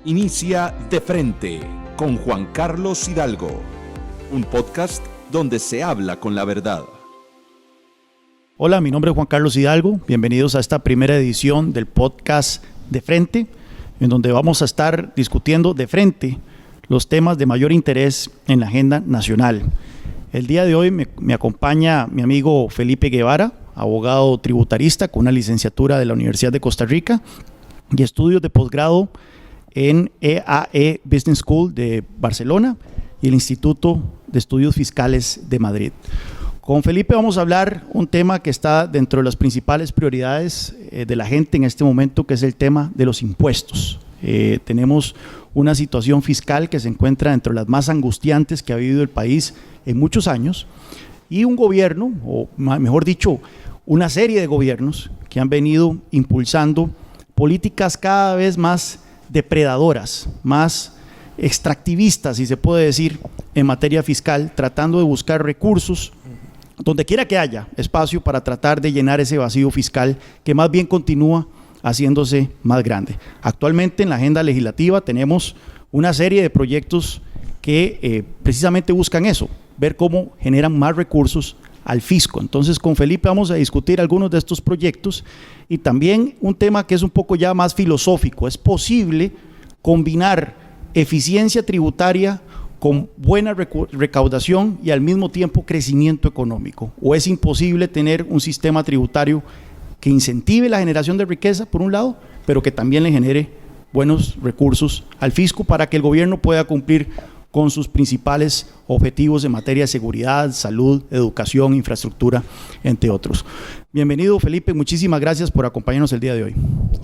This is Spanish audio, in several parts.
Inicia De Frente con Juan Carlos Hidalgo, un podcast donde se habla con la verdad. Hola, mi nombre es Juan Carlos Hidalgo. Bienvenidos a esta primera edición del podcast De Frente, en donde vamos a estar discutiendo de frente los temas de mayor interés en la agenda nacional. El día de hoy me acompaña mi amigo Felipe Guevara, abogado tributarista con una licenciatura de la Universidad de Costa Rica y estudios de posgrado en EAE Business School de Barcelona y el Instituto de Estudios Fiscales de Madrid. Con Felipe vamos a hablar un tema que está dentro de las principales prioridades de la gente en este momento, que es el tema de los impuestos. Tenemos una situación fiscal que se encuentra entre las más angustiantes que ha vivido el país en muchos años y un gobierno, o mejor dicho, una serie de gobiernos que han venido impulsando políticas cada vez más depredadoras, más extractivistas, si se puede decir, en materia fiscal, tratando de buscar recursos donde quiera que haya espacio para tratar de llenar ese vacío fiscal que más bien continúa haciéndose más grande. Actualmente en la agenda legislativa tenemos una serie de proyectos que precisamente buscan eso, ver cómo generan más recursos al fisco. Entonces con Felipe vamos a discutir algunos de estos proyectos y también un tema que es un poco ya más filosófico. ¿Es posible combinar eficiencia tributaria con buena recaudación y al mismo tiempo crecimiento económico? ¿O es imposible tener un sistema tributario que incentive la generación de riqueza por un lado, pero que también le genere buenos recursos al fisco para que el gobierno pueda cumplir con sus principales objetivos en materia de seguridad, salud, educación, infraestructura, entre otros? Bienvenido, Felipe, muchísimas gracias por acompañarnos el día de hoy.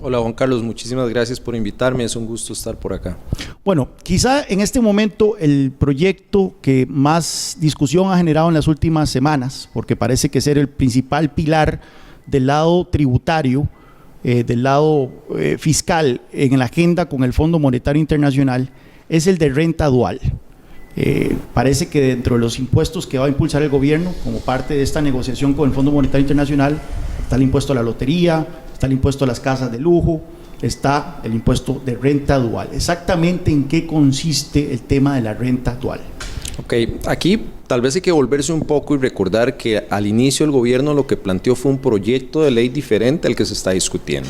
Hola, Juan Carlos, muchísimas gracias por invitarme, es un gusto estar por acá. Bueno, quizá en este momento el proyecto que más discusión ha generado en las últimas semanas, porque parece que ser el principal pilar del lado tributario, del lado fiscal en la agenda con el Fondo Monetario Internacional, es el de renta dual. Parece que dentro de los impuestos que va a impulsar el gobierno como parte de esta negociación con el Fondo Monetario Internacional está el impuesto a la lotería, está el impuesto a las casas de lujo, está el impuesto de renta dual. ¿Exactamente en qué consiste el tema de la renta dual? Ok, aquí tal vez hay que volverse un poco y recordar que al inicio el gobierno lo que planteó fue un proyecto de ley diferente al que se está discutiendo.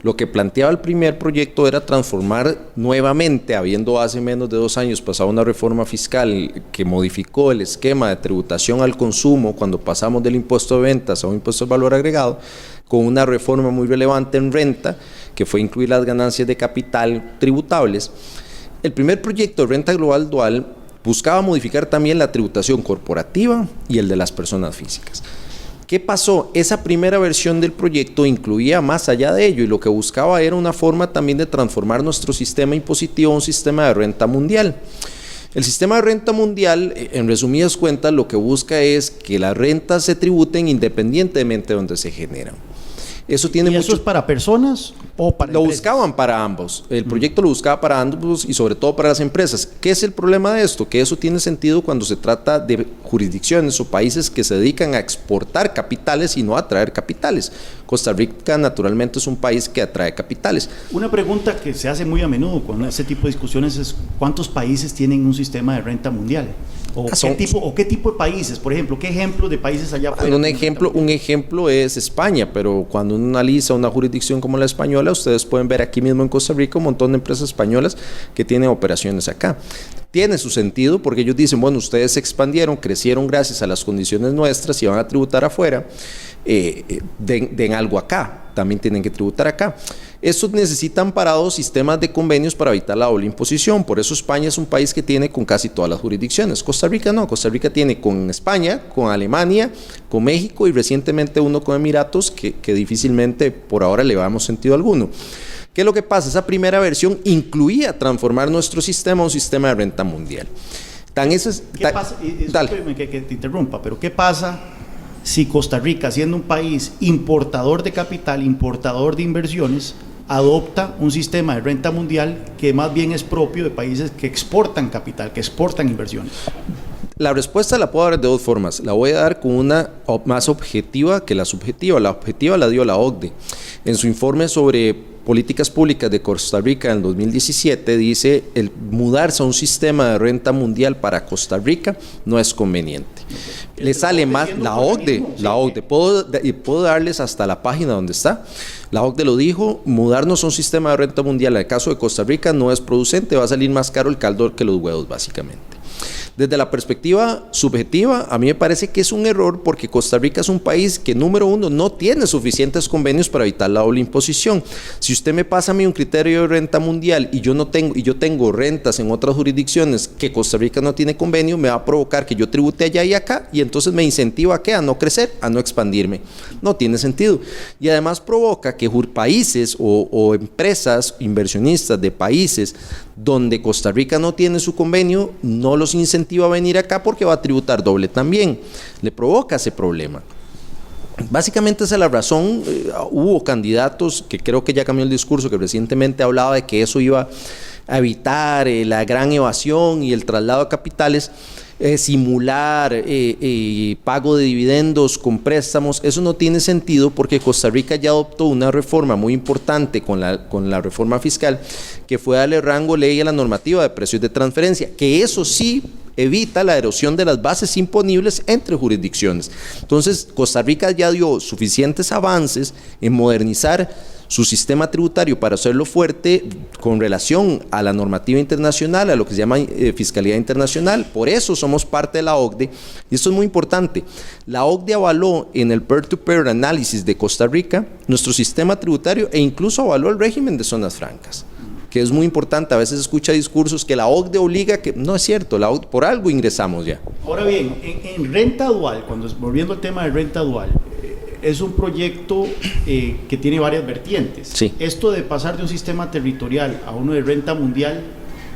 Lo que planteaba el primer proyecto era transformar nuevamente, habiendo hace menos de 2 años pasado una reforma fiscal que modificó el esquema de tributación al consumo cuando pasamos del impuesto de ventas a un impuesto al valor agregado, con una reforma muy relevante en renta, que fue incluir las ganancias de capital tributables. El primer proyecto de renta global dual buscaba modificar también la tributación corporativa y el de las personas físicas. ¿Qué pasó? Esa primera versión del proyecto incluía más allá de ello y lo que buscaba era una forma también de transformar nuestro sistema impositivo a un sistema de renta mundial. El sistema de renta mundial, en resumidas cuentas, lo que busca es que las rentas se tributen independientemente de donde se generan. Eso tiene ¿Y eso es para personas o para empresas? Lo buscaban para ambos. El proyecto lo buscaba para ambos y sobre todo para las empresas. ¿Qué es el problema de esto? Que eso tiene sentido cuando se trata de jurisdicciones o países que se dedican a exportar capitales y no a traer capitales. Costa Rica naturalmente es un país que atrae capitales. Una pregunta que se hace muy a menudo con este tipo de discusiones es ¿cuántos países tienen un sistema de renta mundial? ¿Qué tipo de países? Por ejemplo, ¿qué ejemplos de países allá afuera? Un ejemplo es España, pero cuando uno analiza una jurisdicción como la española, ustedes pueden ver aquí mismo en Costa Rica un montón de empresas españolas que tienen operaciones acá. Tiene su sentido porque ellos dicen, bueno, ustedes se expandieron, crecieron gracias a las condiciones nuestras y van a tributar afuera, den algo acá, también tienen que tributar acá. Estos necesitan parados sistemas de convenios para evitar la doble imposición. Por eso España es un país que tiene con casi todas las jurisdicciones. Costa Rica no. Costa Rica tiene con España, con Alemania, con México y recientemente uno con Emiratos que difícilmente por ahora le damos sentido alguno. ¿Qué es lo que pasa? Esa primera versión incluía transformar nuestro sistema a un sistema de renta mundial. ¿Qué pasa? Discúlpeme que te interrumpa, pero ¿qué pasa si Costa Rica, siendo un país importador de capital, importador de inversiones, adopta un sistema de renta mundial que más bien es propio de países que exportan capital, que exportan inversiones? La respuesta la puedo dar de dos formas. La voy a dar con una más objetiva que la subjetiva. La objetiva la dio la OCDE en su informe sobre Políticas Públicas de Costa Rica en el 2017 dice el mudarse a un sistema de renta mundial para Costa Rica no es conveniente. Le sale más la OCDE, puedo darles hasta la página donde está. La OCDE lo dijo, mudarnos a un sistema de renta mundial en el caso de Costa Rica no es producente, va a salir más caro el caldo que los huevos básicamente. Desde la perspectiva subjetiva, a mí me parece que es un error porque Costa Rica es un país que, número uno, no tiene suficientes convenios para evitar la doble imposición. Si usted me pasa a mí un criterio de renta mundial y yo tengo rentas en otras jurisdicciones que Costa Rica no tiene convenio, me va a provocar que yo tribute allá y acá y entonces me incentiva ¿a qué? A no crecer, a no expandirme. No tiene sentido. Y además provoca que países o empresas inversionistas de países donde Costa Rica no tiene su convenio, no los incentiva a venir acá porque va a tributar doble también. Le provoca ese problema. Básicamente esa es la razón. Hubo candidatos que creo que ya cambió el discurso, que recientemente hablaba de que eso iba a evitar la gran evasión y el traslado de capitales. Simular pago de dividendos con préstamos, eso no tiene sentido porque Costa Rica ya adoptó una reforma muy importante con la reforma fiscal que fue darle rango ley a la normativa de precios de transferencia, que eso sí evita la erosión de las bases imponibles entre jurisdicciones. Entonces, Costa Rica ya dio suficientes avances en modernizar su sistema tributario para hacerlo fuerte con relación a la normativa internacional, a lo que se llama fiscalidad internacional. Por eso somos parte de la OCDE, y esto es muy importante. La OCDE avaló en el peer-to-peer análisis de Costa Rica nuestro sistema tributario e incluso avaló el régimen de zonas francas, que es muy importante. A veces escucha discursos que la OCDE obliga, que no es cierto, la OCDE, por algo ingresamos ya. Ahora bien, en renta dual, volviendo al tema de renta dual, es un proyecto que tiene varias vertientes. Sí. Esto de pasar de un sistema territorial a uno de renta mundial,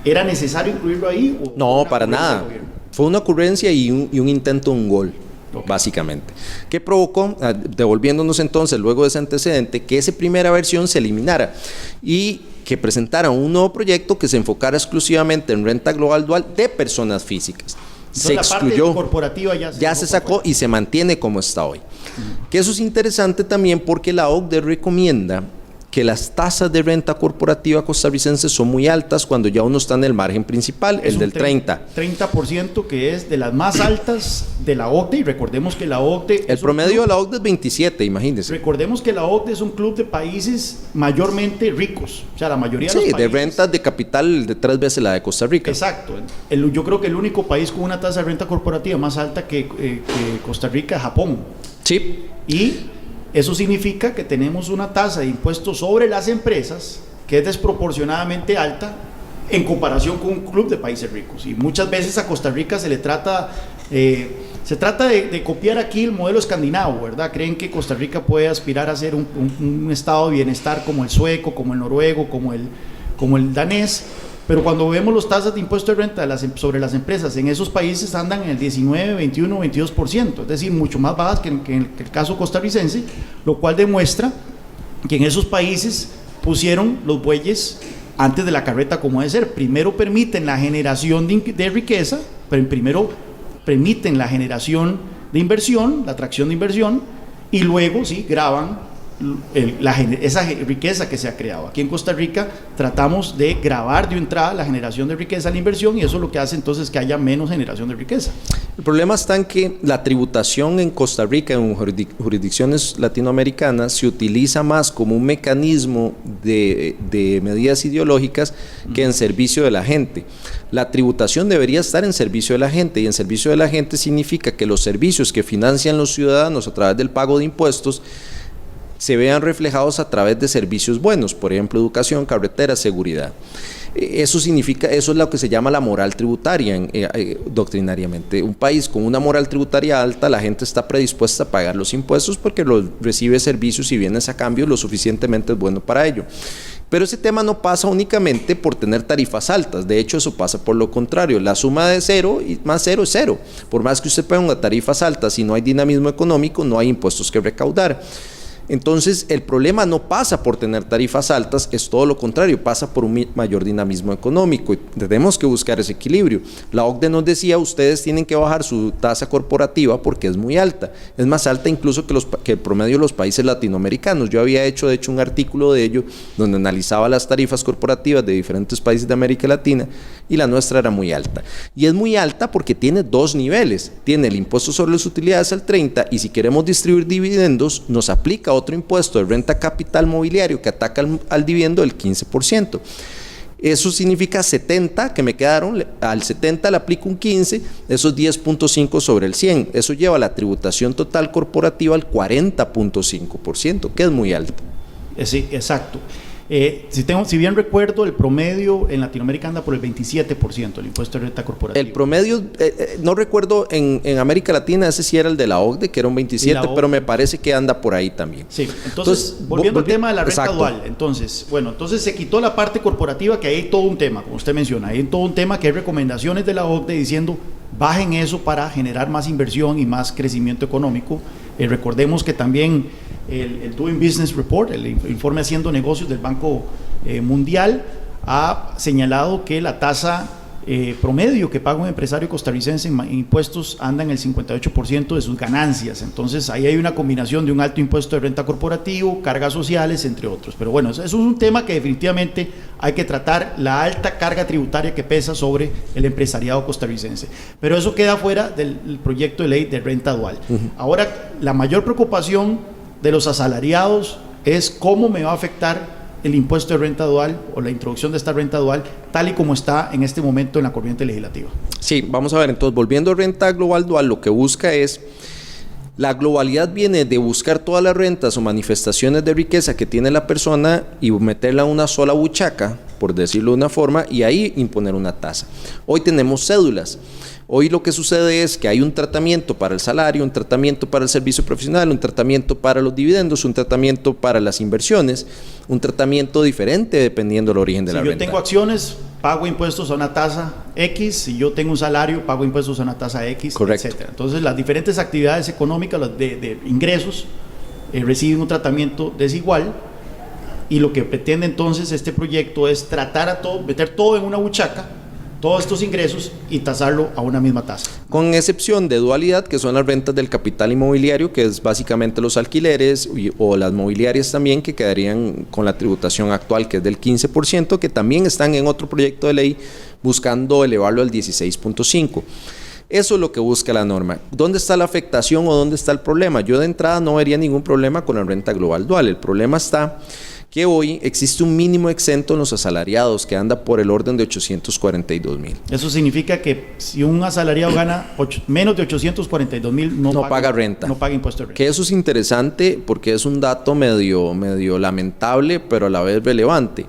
¿era necesario incluirlo ahí? No, para nada. Fue una ocurrencia y un intento, un gol. Okay. Básicamente. ¿Qué provocó? Devolviéndonos entonces, luego de ese antecedente, que esa primera versión se eliminara y que presentaran un nuevo proyecto que se enfocara exclusivamente en renta global dual de personas físicas. Entonces, se excluyó, la parte corporativa ya se sacó y se mantiene como está hoy. Que eso es interesante también porque la OCDE recomienda que las tasas de renta corporativa costarricenses son muy altas cuando ya uno está en el margen principal, el del 30%. 30% que es de las más altas de la OCDE, y recordemos que la OCDE... El promedio de la OCDE es 27, imagínense. Recordemos que la OCDE es un club de países mayormente ricos, o sea, la mayoría de los países... Sí, de rentas de capital de 3 veces la de Costa Rica. Exacto. Yo creo que el único país con una tasa de renta corporativa más alta que Costa Rica es Japón. Sí. Y eso significa que tenemos una tasa de impuestos sobre las empresas que es desproporcionadamente alta en comparación con un club de países ricos. Y muchas veces a Costa Rica se le trata, de copiar aquí el modelo escandinavo, ¿verdad? Creen que Costa Rica puede aspirar a ser un estado de bienestar como el sueco, como el noruego, como el danés. Pero cuando vemos las tasas de impuesto de renta sobre las empresas en esos países andan en el 19, 21, 22%, es decir, mucho más bajas que en el caso costarricense, lo cual demuestra que en esos países pusieron los bueyes antes de la carreta como debe ser. Primero permiten la generación de riqueza, pero primero permiten la generación de inversión, la atracción de inversión, y luego sí graban esa riqueza que se ha creado. Aquí en Costa Rica tratamos de grabar de entrada la generación de riqueza, la inversión, y eso es lo que hace entonces que haya menos generación de riqueza. El problema está en que la tributación en Costa Rica, en jurisdicciones latinoamericanas, se utiliza más como un mecanismo de medidas ideológicas que en servicio de la gente. La tributación debería estar en servicio de la gente, y en servicio de la gente significa que los servicios que financian los ciudadanos a través del pago de impuestos se vean reflejados a través de servicios buenos, por ejemplo, educación, carreteras, seguridad. Eso es lo que se llama la moral tributaria doctrinariamente. Un país con una moral tributaria alta, la gente está predispuesta a pagar los impuestos porque recibe servicios y bienes a cambio lo suficientemente bueno para ello. Pero ese tema no pasa únicamente por tener tarifas altas. De hecho, eso pasa por lo contrario. La suma de 0 y más 0 es 0. Por más que usted ponga tarifas altas y no hay dinamismo económico, no hay impuestos que recaudar. Entonces, el problema no pasa por tener tarifas altas, es todo lo contrario, pasa por un mayor dinamismo económico y tenemos que buscar ese equilibrio. La OCDE nos decía, ustedes tienen que bajar su tasa corporativa porque es muy alta, es más alta incluso que el promedio de los países latinoamericanos. Yo había hecho, de hecho, un artículo de ello donde analizaba las tarifas corporativas de diferentes países de América Latina y la nuestra era muy alta. Y es muy alta porque tiene dos niveles, tiene el impuesto sobre las utilidades al 30% y si queremos distribuir dividendos nos aplica otro impuesto de renta capital mobiliario que ataca al dividendo del 15%. Eso significa 70 que me quedaron, al 70 le aplico un 15, eso es 10.5 sobre el 100. Eso lleva la tributación total corporativa al 40.5%, que es muy alto. Sí, exacto. Si bien recuerdo, el promedio en Latinoamérica anda por el 27%, el impuesto de renta corporativa. El promedio, no recuerdo, en América Latina ese sí era el de la OCDE, que era un 27%, pero me parece que anda por ahí también. Sí, entonces volviendo al tema de la renta dual, entonces se quitó la parte corporativa, que hay todo un tema, como usted menciona, hay todo un tema que hay recomendaciones de la OCDE diciendo bajen eso para generar más inversión y más crecimiento económico. Recordemos que también el Doing Business Report, el informe Haciendo Negocios del Banco Mundial, ha señalado que la tasa promedio que paga un empresario costarricense en impuestos anda en el 58% de sus ganancias. Entonces ahí hay una combinación de un alto impuesto de renta corporativo, cargas sociales, entre otros. Pero bueno, eso es un tema que definitivamente hay que tratar, la alta carga tributaria que pesa sobre el empresariado costarricense. Pero eso queda fuera del proyecto de ley de renta dual. Ahora, la mayor preocupación de los asalariados es cómo me va a afectar el impuesto de renta dual o la introducción de esta renta dual tal y como está en este momento en la corriente legislativa. Sí, vamos a ver, entonces volviendo a renta global dual, lo que busca es, la globalidad viene de buscar todas las rentas o manifestaciones de riqueza que tiene la persona y meterla en una sola buchaca, por decirlo de una forma, y ahí imponer una tasa. Hoy tenemos cédulas. Hoy lo que sucede es que hay un tratamiento para el salario, un tratamiento para el servicio profesional, un tratamiento para los dividendos, un tratamiento para las inversiones, un tratamiento diferente dependiendo del origen de la renta. Si yo tengo acciones, pago impuestos a una tasa X, si yo tengo un salario, pago impuestos a una tasa X, correcto, etc. Entonces las diferentes actividades económicas de ingresos reciben un tratamiento desigual y lo que pretende entonces este proyecto es tratar a todo, meter todo en una buchaca, todos estos ingresos y tasarlo a una misma tasa. Con excepción de dualidad, que son las rentas del capital inmobiliario, que es básicamente los alquileres o las mobiliarias también, que quedarían con la tributación actual, que es del 15%, que también están en otro proyecto de ley buscando elevarlo al 16.5%. Eso es lo que busca la norma. ¿Dónde está la afectación o dónde está el problema? Yo de entrada no vería ningún problema con la renta global dual. El problema está que hoy existe un mínimo exento en los asalariados que anda por el orden de 842,000. Eso significa que si un asalariado gana menos de 842,000 no paga renta. No paga impuesto de renta. Que eso es interesante porque es un dato medio lamentable, pero a la vez relevante.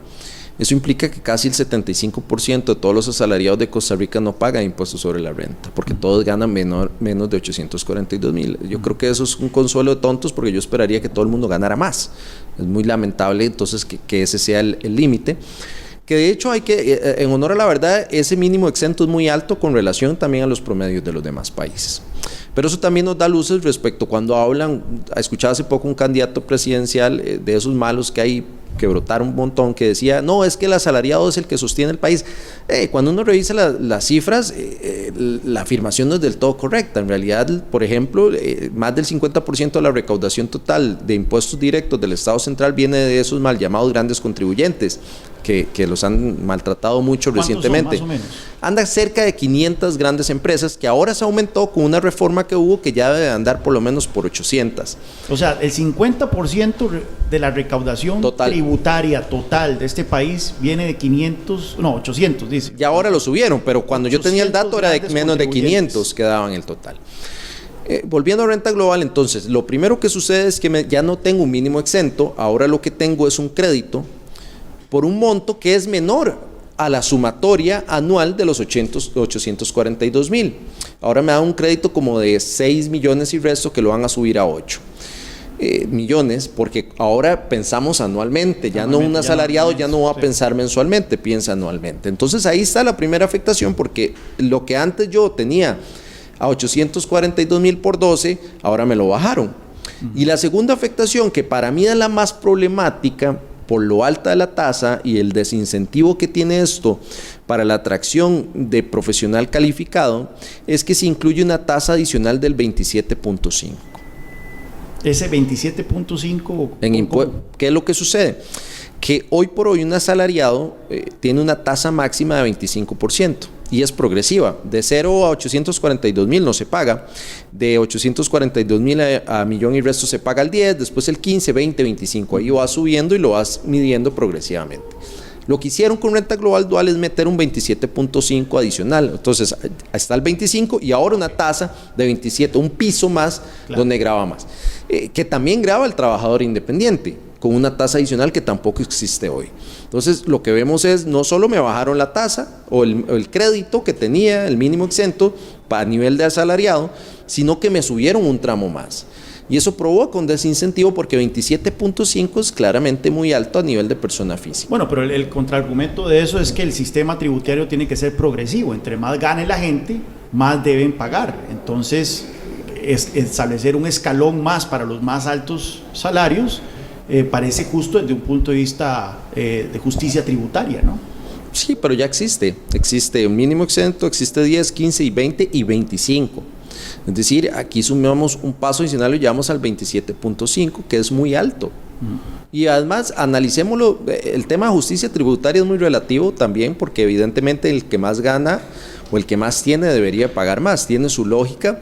Eso implica que casi el 75% de todos los asalariados de Costa Rica no pagan impuestos sobre la renta, porque todos ganan menos de 842,000. Yo creo que eso es un consuelo de tontos, porque yo esperaría que todo el mundo ganara más. Es muy lamentable entonces que ese sea el límite. Que de hecho hay que, en honor a la verdad, ese mínimo exento es muy alto con relación también a los promedios de los demás países. Pero eso también nos da luces respecto cuando hablan, escuchaba hace poco un candidato presidencial de esos malos que hay, que brotaron un montón, que decía, no, es que el asalariado es el que sostiene el país. Cuando uno revisa las cifras, la afirmación no es del todo correcta. En realidad, por ejemplo, más del 50% de la recaudación total de impuestos directos del Estado Central viene de esos mal llamados grandes contribuyentes, que los han maltratado mucho recientemente. Son, más o menos? Anda cerca de 500 grandes empresas, que ahora se aumentó con una reforma que hubo que ya debe andar por lo menos por 800. O sea, el 50% de la recaudación tributaria total de este país viene de 800, dice. Y ahora lo subieron, pero cuando yo tenía el dato era de menos de 500 que daban el total. Volviendo a renta global, entonces, lo primero que sucede es que ya no tengo un mínimo exento, ahora lo que tengo es un crédito por un monto que es menor a la sumatoria anual de los 842,000. Ahora me da un crédito como de 6 millones y resto, que lo van a subir a 8 millones, porque ahora pensamos anualmente, ya no un asalariado ya no va a pensar mensualmente, piensa anualmente. Entonces ahí está la primera afectación, porque lo que antes yo tenía a 842,000 por 12, ahora me lo bajaron. Y la segunda afectación, que para mí es la más problemática, por lo alta de la tasa y el desincentivo que tiene esto para la atracción de profesional calificado, es que se incluye una tasa adicional del 27.5. Ese 27.5... ¿Qué es lo que sucede? Que hoy por hoy un asalariado tiene una tasa máxima de 25% y es progresiva. De 0 a 842,000 no se paga. De 842,000 a millón y resto se paga el 10, después el 15, 20, 25. Ahí va subiendo y lo vas midiendo progresivamente. Lo que hicieron con renta global dual es meter un 27.5 adicional. Entonces está el 25 y ahora una tasa de 27, un piso más, claro, donde grava más. Que también grava el trabajador independiente, con una tasa adicional que tampoco existe hoy. Entonces lo que vemos es, no solo me bajaron la tasa o el crédito que tenía, el mínimo exento para nivel de asalariado, sino que me subieron un tramo más. Y eso provoca un desincentivo porque 27.5 es claramente muy alto a nivel de persona física. Bueno, pero el contraargumento de eso es que el sistema tributario tiene que ser progresivo. Entre más gane la gente, más deben pagar. Entonces, establecer un escalón más para los más altos salarios parece justo desde un punto de vista de justicia tributaria, ¿no? Sí, pero ya existe un mínimo exento, existe 10, 15 y 20 y 25. Es decir, aquí sumamos un paso adicional y llegamos al 27.5, que es muy alto. Y además, analicémoslo, el tema de justicia tributaria es muy relativo también, porque evidentemente el que más gana o el que más tiene debería pagar más, tiene su lógica,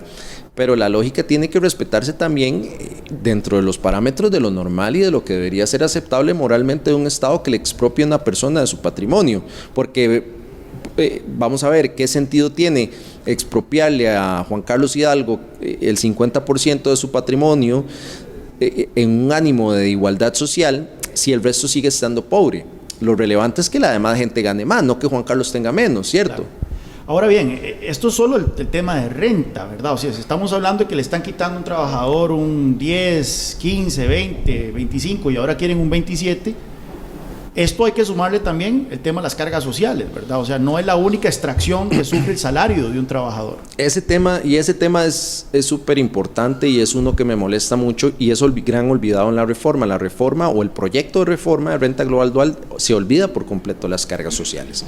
pero la lógica tiene que respetarse también dentro de los parámetros de lo normal y de lo que debería ser aceptable moralmente de un Estado que le expropie a una persona de su patrimonio, porque vamos a ver qué sentido tiene expropiarle a Juan Carlos Hidalgo el 50% de su patrimonio en un ánimo de igualdad social si el resto sigue estando pobre. Lo relevante es que la demás gente gane más, no que Juan Carlos tenga menos, ¿cierto? Claro. Ahora bien, esto es solo el tema de renta, ¿verdad? O sea, si estamos hablando de que le están quitando a un trabajador un 10, 15, 20, 25 y ahora quieren un 27, esto hay que sumarle también el tema de las cargas sociales, ¿verdad? O sea, no es la única extracción que sufre el salario de un trabajador. Ese tema es súper importante y es uno que me molesta mucho y es gran olvidado en la reforma. La reforma o el proyecto de reforma de renta global dual se olvida por completo las cargas sociales.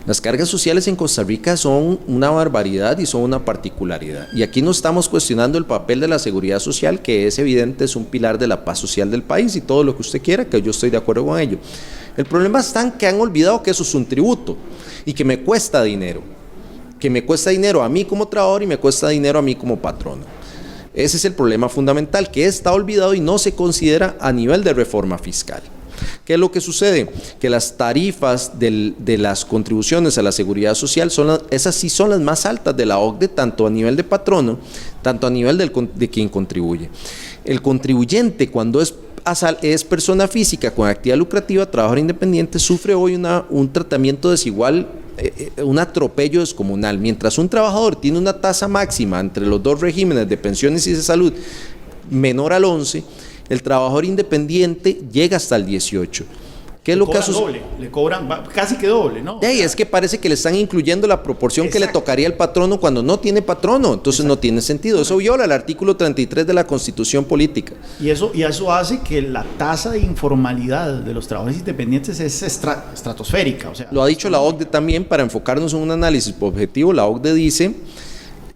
Las cargas sociales en Costa Rica son una barbaridad y son una particularidad. Y aquí no estamos cuestionando el papel de la seguridad social, que es evidente, es un pilar de la paz social del país y todo lo que usted quiera, que yo estoy de acuerdo con ello. El problema está en que han olvidado que eso es un tributo y que me cuesta dinero. Que me cuesta dinero a mí como trabajador y me cuesta dinero a mí como patrono. Ese es el problema fundamental, que está olvidado y no se considera a nivel de reforma fiscal. ¿Qué es lo que sucede? Que las tarifas de las contribuciones a la seguridad social esas sí son las más altas de la OCDE, tanto a nivel de patrono, tanto a nivel de quien contribuye. El contribuyente, cuando es persona física con actividad lucrativa, trabajador independiente, sufre hoy un tratamiento desigual, un atropello descomunal. Mientras un trabajador tiene una tasa máxima entre los dos regímenes de pensiones y de salud menor al 11%, el trabajador independiente llega hasta el 18%. ¿Qué es lo que doble, le cobran casi que doble, ¿no? Es que parece que le están incluyendo la proporción Exacto. que le tocaría al patrono cuando no tiene patrono, entonces Exacto. no tiene sentido. Eso viola el artículo 33 de la Constitución Política. Y eso hace que la tasa de informalidad de los trabajadores independientes es estratosférica. O sea, lo ha dicho la OCDE también, para enfocarnos en un análisis objetivo. La OCDE dice: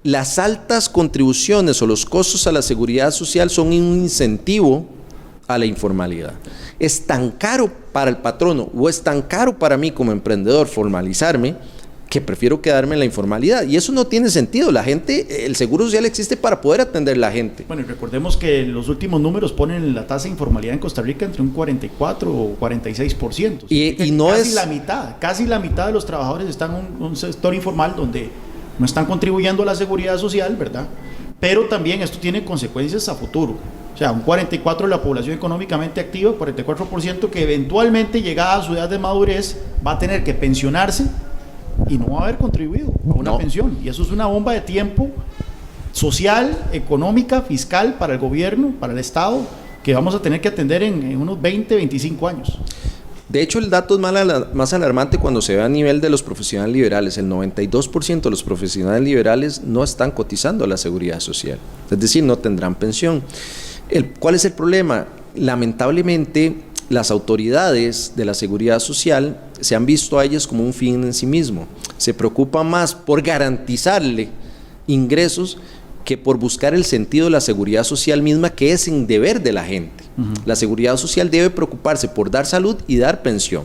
las altas contribuciones o los costos a la seguridad social son un incentivo a la informalidad. Es tan caro para el patrono o es tan caro para mí como emprendedor formalizarme que prefiero quedarme en la informalidad. Y eso no tiene sentido. La gente, el seguro social existe para poder atender a la gente. Bueno, y recordemos que los últimos números ponen la tasa de informalidad en Costa Rica entre un 44 o 46%. Y no casi la mitad de los trabajadores están en un sector informal donde no están contribuyendo a la seguridad social, ¿verdad? Pero también esto tiene consecuencias a futuro. O sea, un 44% de la población económicamente activa, 44% que eventualmente, llegada a su edad de madurez, va a tener que pensionarse y no va a haber contribuido a una pensión. Y eso es una bomba de tiempo social, económica, fiscal para el gobierno, para el Estado, que vamos a tener que atender en unos 20, 25 años. De hecho, el dato es más alarmante cuando se ve a nivel de los profesionales liberales. El 92% de los profesionales liberales no están cotizando a la seguridad social, es decir, no tendrán pensión. ¿Cuál es el problema? Lamentablemente, las autoridades de la seguridad social se han visto a ellas como un fin en sí mismo. Se preocupan más por garantizarle ingresos que por buscar el sentido de la seguridad social misma, que es un deber de la gente. La seguridad social debe preocuparse por dar salud y dar pensión,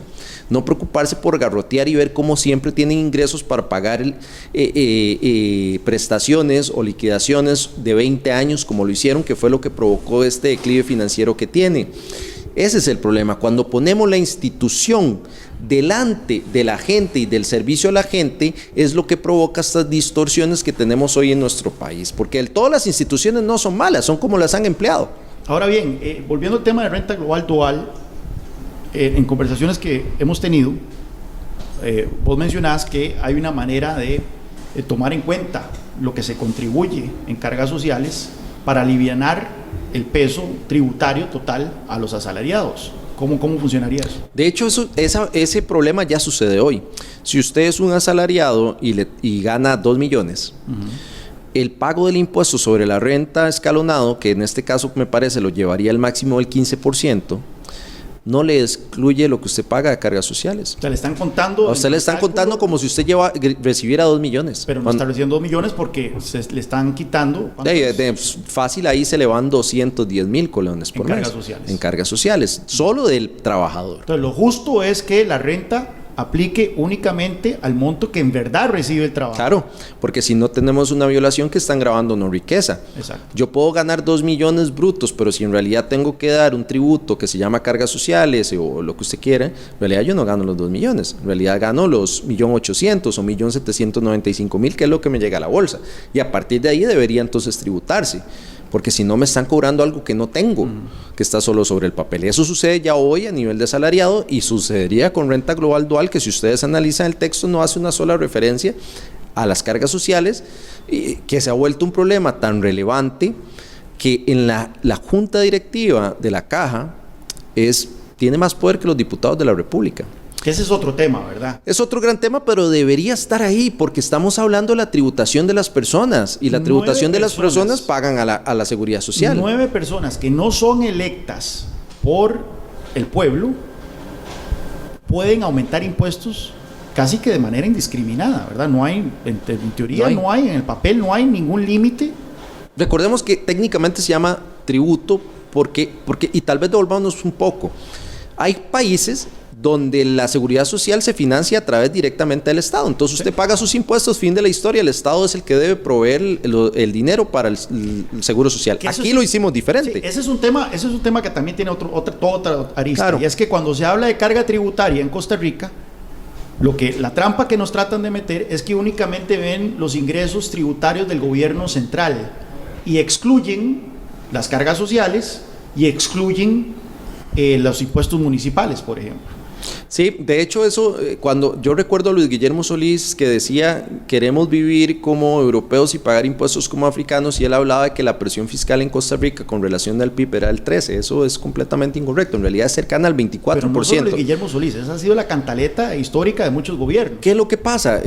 no preocuparse por garrotear y ver cómo siempre tienen ingresos para pagar prestaciones o liquidaciones de 20 años, como lo hicieron, que fue lo que provocó este declive financiero que tiene. Ese es el problema. Cuando ponemos la institución delante de la gente y del servicio a la gente, es lo que provoca estas distorsiones que tenemos hoy en nuestro país, porque todas las instituciones no son malas, son como las han empleado. Ahora bien, volviendo al tema de renta global dual, en conversaciones que hemos tenido, vos mencionás que hay una manera de tomar en cuenta lo que se contribuye en cargas sociales para alivianar el peso tributario total a los asalariados. ¿Cómo funcionaría eso? De hecho, ese problema ya sucede hoy. Si usted es un asalariado y gana 2 millones, el pago del impuesto sobre la renta escalonado, que en este caso me parece lo llevaría al máximo del 15%, no le excluye lo que usted paga de cargas sociales. O sea, le están contando... A usted le están contando como si usted recibiera 2 millones. Pero no está recibiendo 2 millones porque le están quitando... Fácil, ahí se le van 210,000 colones por mes. En cargas sociales. En cargas sociales, solo del trabajador. Entonces, lo justo es que la renta aplique únicamente al monto que en verdad recibe el trabajo. Claro, porque si no tenemos una violación que están grabando no riqueza. Exacto. Yo puedo ganar 2 millones brutos, pero si en realidad tengo que dar un tributo que se llama cargas sociales o lo que usted quiera, en realidad yo no gano los 2 millones. En realidad gano los 1.800.000 o 1.795.000, que es lo que me llega a la bolsa. Y a partir de ahí debería entonces tributarse, porque si no me están cobrando algo que no tengo, que está solo sobre el papel. Eso sucede ya hoy a nivel de asalariado y sucedería con renta global dual, que si ustedes analizan el texto no hace una sola referencia a las cargas sociales, que se ha vuelto un problema tan relevante que en la junta directiva de la Caja tiene más poder que los diputados de la República. Que ese es otro tema, ¿verdad? Es otro gran tema, pero debería estar ahí, porque estamos hablando de la tributación de las personas, y la tributación de las personas pagan a la seguridad social. 9 personas que no son electas por el pueblo pueden aumentar impuestos casi que de manera indiscriminada, ¿verdad? No hay, en teoría no hay, en el papel no hay ningún límite. Recordemos que técnicamente se llama tributo porque y tal vez devolvámonos un poco. Hay países donde la seguridad social se financia a través directamente del Estado. Entonces usted paga sus impuestos, fin de la historia, el Estado es el que debe proveer el dinero para el seguro social. Aquí lo hicimos diferente. Sí, ese es un tema que también tiene otra arista. Claro. Y es que cuando se habla de carga tributaria en Costa Rica, la trampa que nos tratan de meter es que únicamente ven los ingresos tributarios del gobierno central y excluyen las cargas sociales y excluyen los impuestos municipales, por ejemplo. Sí, de hecho eso, cuando yo recuerdo a Luis Guillermo Solís que decía queremos vivir como europeos y pagar impuestos como africanos, y él hablaba de que la presión fiscal en Costa Rica con relación al PIB era el 13%, eso es completamente incorrecto, en realidad es cercana al 24%. Pero no solo Luis Guillermo Solís, esa ha sido la cantaleta histórica de muchos gobiernos. ¿Qué es lo que pasa?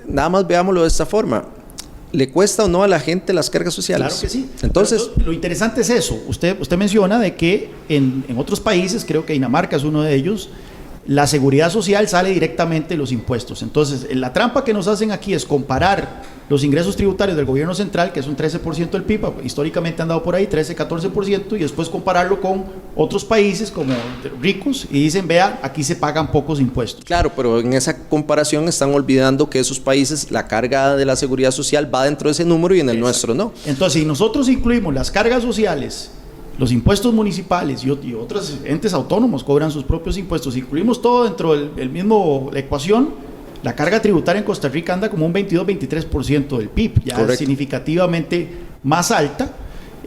Nada más veámoslo de esta forma. ¿Le cuesta o no a la gente las cargas sociales? Claro que sí. Entonces, lo interesante es eso. Usted menciona de que en otros países, creo que Dinamarca es uno de ellos, la seguridad social sale directamente de los impuestos. Entonces, la trampa que nos hacen aquí es comparar los ingresos tributarios del gobierno central, que es un 13% del PIB, históricamente han dado por ahí 13-14%, y después compararlo con otros países como ricos, y dicen, vea, aquí se pagan pocos impuestos. Claro, pero en esa comparación están olvidando que esos países, la carga de la seguridad social va dentro de ese número y en el nuestro no. Entonces, si nosotros incluimos las cargas sociales, los impuestos municipales y otros entes autónomos cobran sus propios impuestos, incluimos todo dentro del mismo ecuación, la carga tributaria en Costa Rica anda como un 22-23% del PIB, ya es significativamente más alta,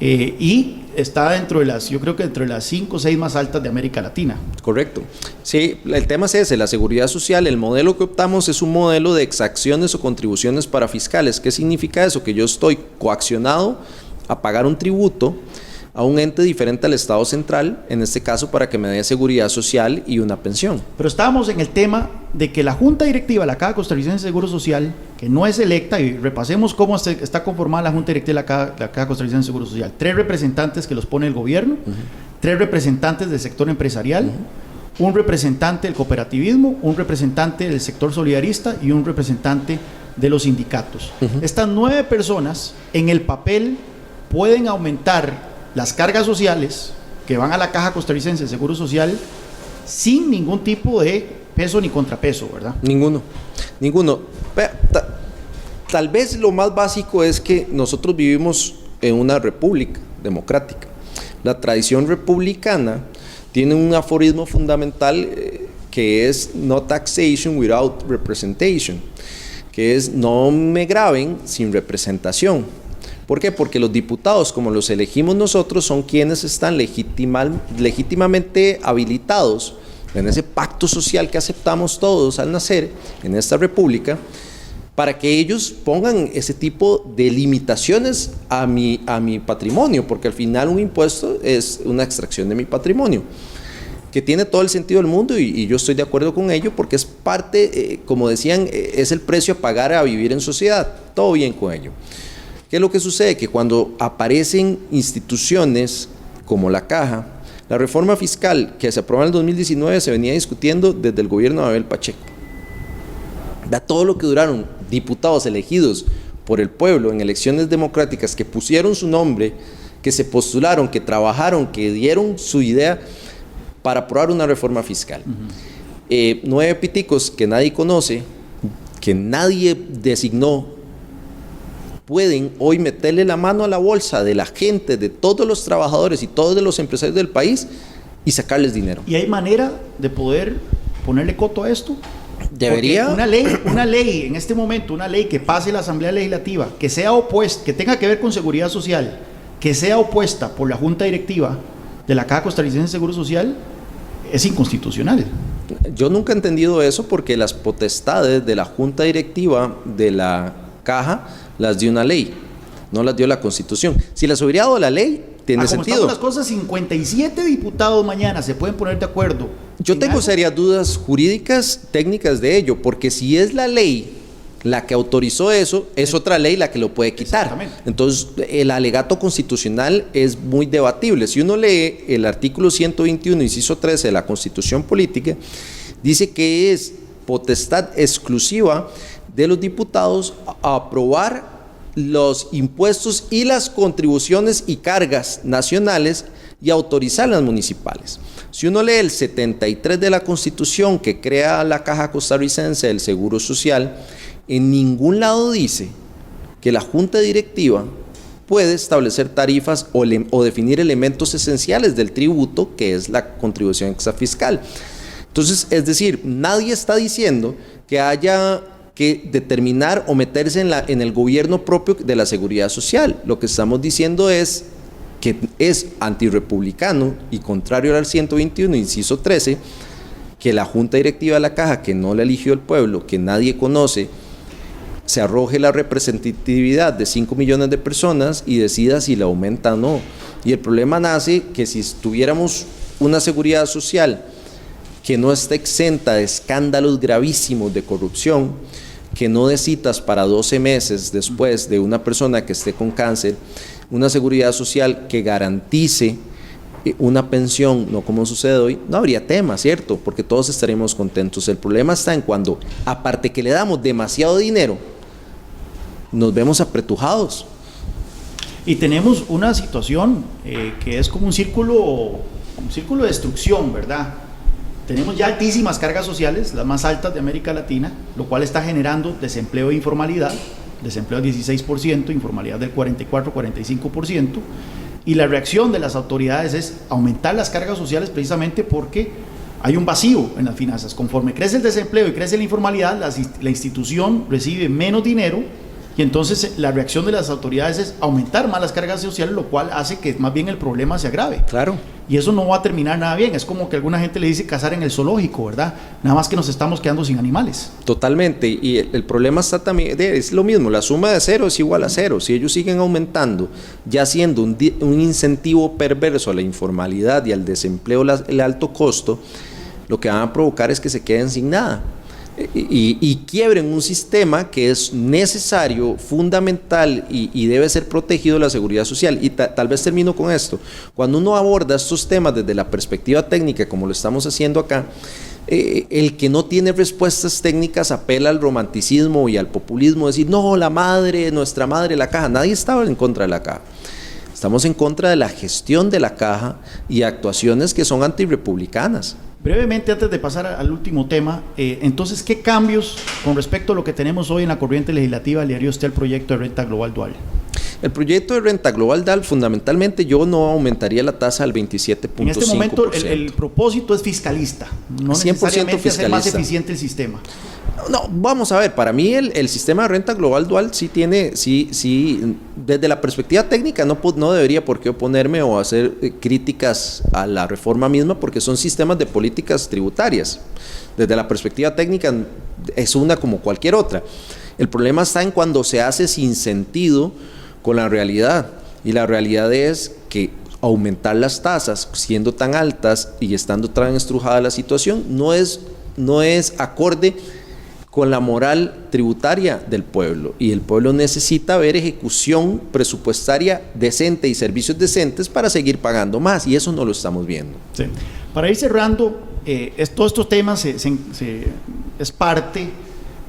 y está yo creo que dentro de las 5 o 6 más altas de América Latina. Correcto. Sí, el tema es ese, la seguridad social. El modelo que optamos es un modelo de exacciones o contribuciones para fiscales. ¿Qué significa eso? Que yo estoy coaccionado a pagar un tributo a un ente diferente al Estado central, en este caso para que me dé seguridad social y una pensión. Pero estábamos en el tema de que la Junta Directiva de la Caja Costarricense de Seguro Social, que no es electa, y repasemos cómo está conformada la Junta Directiva de la Caja Costarricense de Seguro Social: 3 representantes que los pone el gobierno, 3 representantes del sector empresarial, un representante del cooperativismo, un representante del sector solidarista y un representante de los sindicatos. Estas 9 personas en el papel pueden aumentar las cargas sociales que van a la Caja Costarricense de Seguro Social sin ningún tipo de peso ni contrapeso, ¿verdad? Ninguno. Tal vez lo más básico es que nosotros vivimos en una república democrática. La tradición republicana tiene un aforismo fundamental que es no taxation without representation, que es no me graben sin representación. ¿Por qué? Porque los diputados, como los elegimos nosotros, son quienes están legítimamente habilitados en ese pacto social que aceptamos todos al nacer en esta república, para que ellos pongan ese tipo de limitaciones a mi patrimonio, porque al final un impuesto es una extracción de mi patrimonio, que tiene todo el sentido del mundo y yo estoy de acuerdo con ello, porque es parte, como decían, es el precio a pagar a vivir en sociedad. Todo bien con ello. ¿Qué es lo que sucede? Que cuando aparecen instituciones como la Caja, la reforma fiscal que se aprobó en el 2019 se venía discutiendo desde el gobierno de Abel Pacheco. Da todo lo que duraron diputados elegidos por el pueblo en elecciones democráticas, que pusieron su nombre, que se postularon, que trabajaron, que dieron su idea para aprobar una reforma fiscal. 9 piticos que nadie conoce, que nadie designó, pueden hoy meterle la mano a la bolsa de la gente, de todos los trabajadores y todos los empresarios del país y sacarles dinero. ¿Y hay manera de poder ponerle coto a esto? Debería. Porque una ley en este momento, una ley que pase la Asamblea Legislativa, que sea opuesta, que tenga que ver con seguridad social, que sea opuesta por la Junta Directiva de la Caja Costarricense de Seguro Social, es inconstitucional. Yo nunca he entendido eso, porque las potestades de la Junta Directiva de la Caja las dio una ley, no las dio la Constitución. Si las hubiera dado la ley, tiene sentido. Como están las cosas, 57 diputados mañana se pueden poner de acuerdo. Yo tengo serias dudas jurídicas, técnicas de ello, porque si es la ley la que autorizó eso, es otra ley la que lo puede quitar. Entonces, el alegato constitucional es muy debatible. Si uno lee el artículo 121, inciso 13 de la Constitución Política, dice que es potestad exclusiva de los diputados a aprobar los impuestos y las contribuciones y cargas nacionales y autorizar las municipales. Si uno lee el 73 de la Constitución, que crea la Caja Costarricense del Seguro Social, en ningún lado dice que la Junta Directiva puede establecer tarifas o definir elementos esenciales del tributo, que es la contribución extrafiscal. Entonces, es decir, nadie está diciendo que haya que determinar o meterse en el gobierno propio de la seguridad social. Lo que estamos diciendo es que es antirrepublicano y contrario al 121, inciso 13, que la Junta Directiva de la Caja, que no la eligió el pueblo, que nadie conoce, se arroje la representatividad de 5 millones de personas y decida si la aumenta o no. Y el problema nace que si tuviéramos una seguridad social que no está exenta de escándalos gravísimos de corrupción, que no dé citas para 12 meses después de una persona que esté con cáncer, una seguridad social que garantice una pensión, no como sucede hoy, no habría tema, ¿cierto? Porque todos estaríamos contentos. El problema está en cuando, aparte que le damos demasiado dinero, nos vemos apretujados. Y tenemos una situación que es como un círculo de destrucción, ¿verdad? Tenemos ya altísimas cargas sociales, las más altas de América Latina, lo cual está generando desempleo e informalidad, desempleo del 16%, informalidad del 44-45%, y la reacción de las autoridades es aumentar las cargas sociales precisamente porque hay un vacío en las finanzas. Conforme crece el desempleo y crece la informalidad, la institución recibe menos dinero y y entonces la reacción de las autoridades es aumentar más las cargas sociales, lo cual hace que más bien el problema se agrave. Claro. Y eso no va a terminar nada bien. Es como que alguna gente le dice cazar en el zoológico, ¿verdad? Nada más que nos estamos quedando sin animales. Totalmente, y el problema está también, es lo mismo, la suma de cero es igual a cero. Si ellos siguen aumentando, ya siendo un incentivo perverso a la informalidad y al desempleo, el alto costo, lo que van a provocar es que se queden sin nada. Y quiebren un sistema que es necesario, fundamental y debe ser protegido de la seguridad social. Y tal vez termino con esto. Cuando uno aborda estos temas desde la perspectiva técnica, como lo estamos haciendo acá, el que no tiene respuestas técnicas apela al romanticismo y al populismo, decir, no, nuestra madre, la caja. Nadie estaba en contra de la caja. Estamos en contra de la gestión de la caja y actuaciones que son antirrepublicanas. Brevemente, antes de pasar al último tema, entonces, ¿qué cambios con respecto a lo que tenemos hoy en la corriente legislativa le haría usted al proyecto de renta global dual? El proyecto de renta global dual, fundamentalmente, yo no aumentaría la tasa al 27.5%. En este momento, el propósito es fiscalista, no necesariamente hacer más eficiente el sistema. No, vamos a ver, para mí el sistema de renta global dual sí tiene, desde la perspectiva técnica no debería por qué oponerme o hacer críticas a la reforma misma, porque son sistemas de políticas tributarias. Desde la perspectiva técnica es una como cualquier otra. El problema está en cuando se hace sin sentido con la realidad, y la realidad es que aumentar las tasas siendo tan altas y estando tan estrujada la situación no es acorde con la moral tributaria del pueblo, y el pueblo necesita ver ejecución presupuestaria decente y servicios decentes para seguir pagando más, y eso no lo estamos viendo. Sí. Para ir cerrando, todos estos temas es parte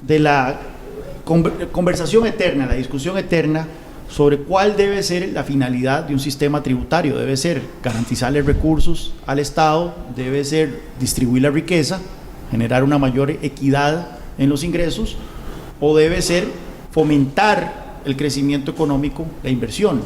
de la conversación eterna, la discusión eterna sobre cuál debe ser la finalidad de un sistema tributario. Debe ser garantizarle recursos al Estado, debe ser distribuir la riqueza, generar una mayor equidad en los ingresos, o debe ser fomentar el crecimiento económico, la inversión.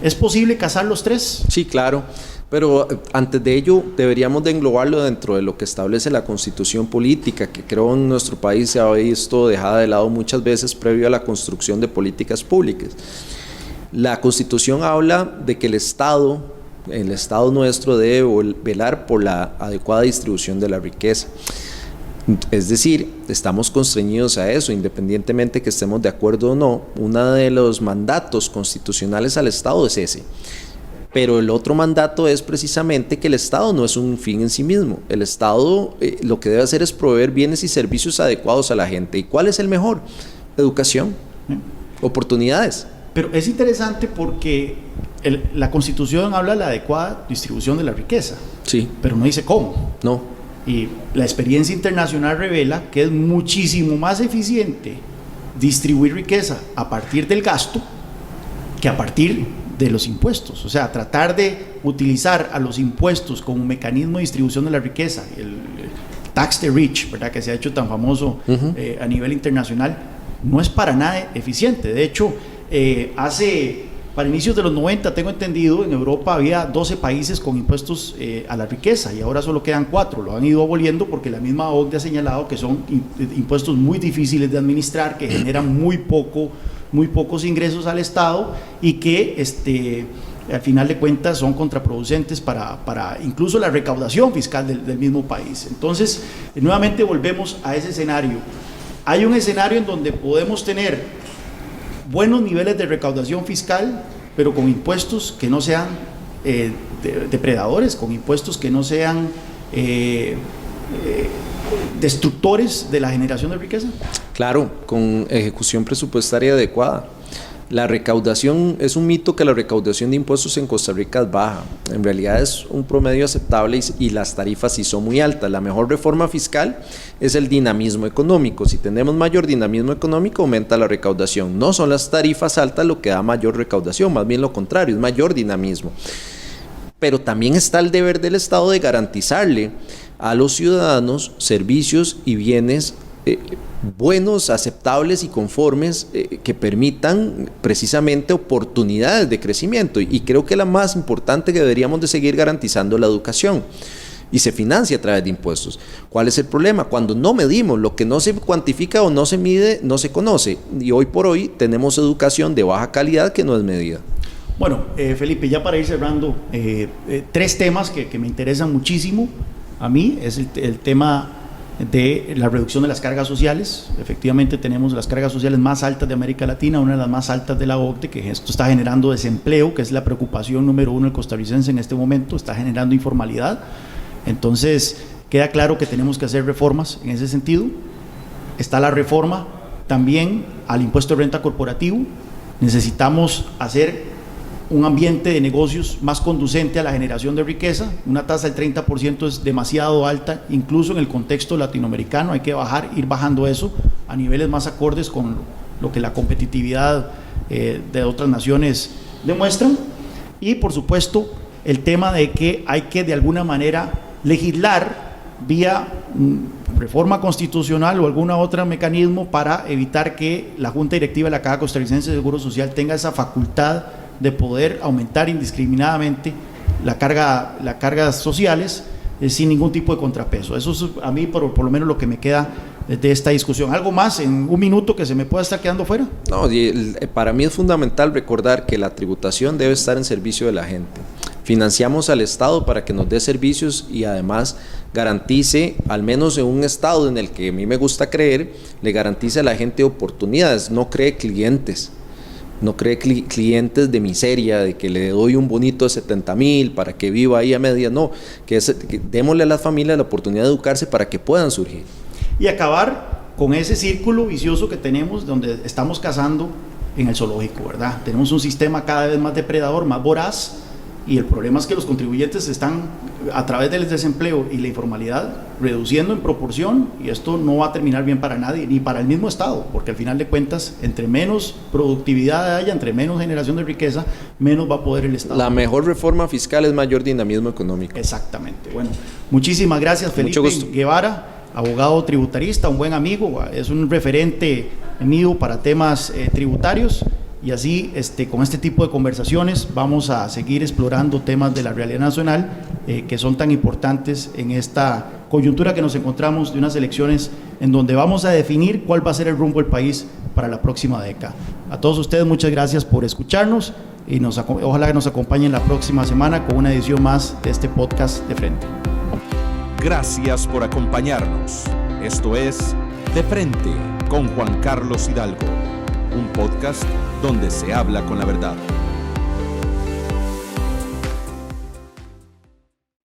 ¿Es posible casar los tres? Sí, claro, pero antes de ello deberíamos de englobarlo dentro de lo que establece la Constitución política, que creo en nuestro país se ha visto dejada de lado muchas veces previo a la construcción de políticas públicas. La Constitución habla de que el Estado nuestro debe velar por la adecuada distribución de la riqueza. Es decir, estamos constreñidos a eso, independientemente que estemos de acuerdo o no. Uno de los mandatos constitucionales al Estado es ese. Pero el otro mandato es precisamente que el Estado no es un fin en sí mismo. El Estado lo que debe hacer es proveer bienes y servicios adecuados a la gente. ¿Y cuál es el mejor? Educación, oportunidades. Pero es interesante porque la Constitución habla de la adecuada distribución de la riqueza. Sí. Pero no dice cómo. No. Y la experiencia internacional revela que es muchísimo más eficiente distribuir riqueza a partir del gasto que a partir de los impuestos. O sea, tratar de utilizar a los impuestos como un mecanismo de distribución de la riqueza, el tax the rich, ¿verdad?, que se ha hecho tan famoso a nivel internacional, no es para nada eficiente. De hecho, para inicios de los 90, tengo entendido, en Europa había 12 países con impuestos a la riqueza, y ahora solo quedan 4. Lo han ido aboliendo porque la misma OCDE ha señalado que son impuestos muy difíciles de administrar, que generan muy pocos ingresos al Estado, y que al final de cuentas son contraproducentes para incluso la recaudación fiscal del mismo país. Entonces, nuevamente volvemos a ese escenario. Hay un escenario en donde podemos tener buenos niveles de recaudación fiscal, pero con impuestos que no sean depredadores, con impuestos que no sean destructores de la generación de riqueza. Claro, con ejecución presupuestaria adecuada. La recaudación, es un mito que la recaudación de impuestos en Costa Rica es baja. En realidad es un promedio aceptable y las tarifas sí son muy altas. La mejor reforma fiscal es el dinamismo económico. Si tenemos mayor dinamismo económico, aumenta la recaudación. No son las tarifas altas lo que da mayor recaudación, más bien lo contrario, es mayor dinamismo. Pero también está el deber del Estado de garantizarle a los ciudadanos servicios y bienes buenos, aceptables y conformes que permitan precisamente oportunidades de crecimiento, y creo que la más importante que deberíamos de seguir garantizando la educación. y se financia a través de impuestos. ¿Cuál es el problema? Cuando no medimos, lo que no se cuantifica o no se mide, no se conoce. Y hoy por hoy tenemos educación de baja calidad que no es medida. Bueno, Felipe, ya para ir cerrando, 3 temas que me interesan muchísimo a mí. Es el tema de la reducción de las cargas sociales. Efectivamente tenemos las cargas sociales más altas de América Latina, una de las más altas de la OCDE, que esto está generando desempleo, que es la preocupación número 1 del costarricense en este momento, está generando informalidad. Entonces queda claro que tenemos que hacer reformas en ese sentido. Está la reforma también al impuesto de renta corporativo. Necesitamos hacer un ambiente de negocios más conducente a la generación de riqueza. Una tasa del 30% es demasiado alta, incluso en el contexto latinoamericano. Hay que ir bajando eso a niveles más acordes con lo que la competitividad de otras naciones demuestran. Y por supuesto el tema de que hay que de alguna manera legislar vía reforma constitucional o algún otro mecanismo para evitar que la Junta Directiva de la Caja Costarricense de Seguro Social tenga esa facultad de poder aumentar indiscriminadamente las cargas sociales sin ningún tipo de contrapeso. Eso es a mí por lo menos lo que me queda de esta discusión. ¿Algo más en un minuto que se me pueda estar quedando fuera? No, para mí es fundamental recordar que la tributación debe estar en servicio de la gente. Financiamos al Estado para que nos dé servicios y además garantice, al menos en un Estado en el que a mí me gusta creer, le garantice a la gente oportunidades, no cree clientes. No cree clientes de miseria, de que le doy un bonito de 70,000 para que viva ahí a media. No, que démosle a las familias la oportunidad de educarse para que puedan surgir. Y acabar con ese círculo vicioso que tenemos donde estamos cazando en el zoológico, ¿verdad? Tenemos un sistema cada vez más depredador, más voraz, y el problema es que los contribuyentes están, a través del desempleo y la informalidad, reduciendo en proporción, y esto no va a terminar bien para nadie, ni para el mismo Estado, porque al final de cuentas, entre menos productividad haya, entre menos generación de riqueza, menos va a poder el Estado. La mejor reforma fiscal es mayor dinamismo económico. Exactamente. Bueno, muchísimas gracias, Felipe Guevara, abogado tributarista, un buen amigo, es un referente mío para temas tributarios. Y así, con este tipo de conversaciones, vamos a seguir explorando temas de la realidad nacional que son tan importantes en esta coyuntura que nos encontramos de unas elecciones en donde vamos a definir cuál va a ser el rumbo del país para la próxima década. A todos ustedes, muchas gracias por escucharnos y ojalá que nos acompañen la próxima semana con una edición más de este podcast De Frente. Gracias por acompañarnos. Esto es De Frente con Juan Carlos Hidalgo, un podcast donde se habla con la verdad.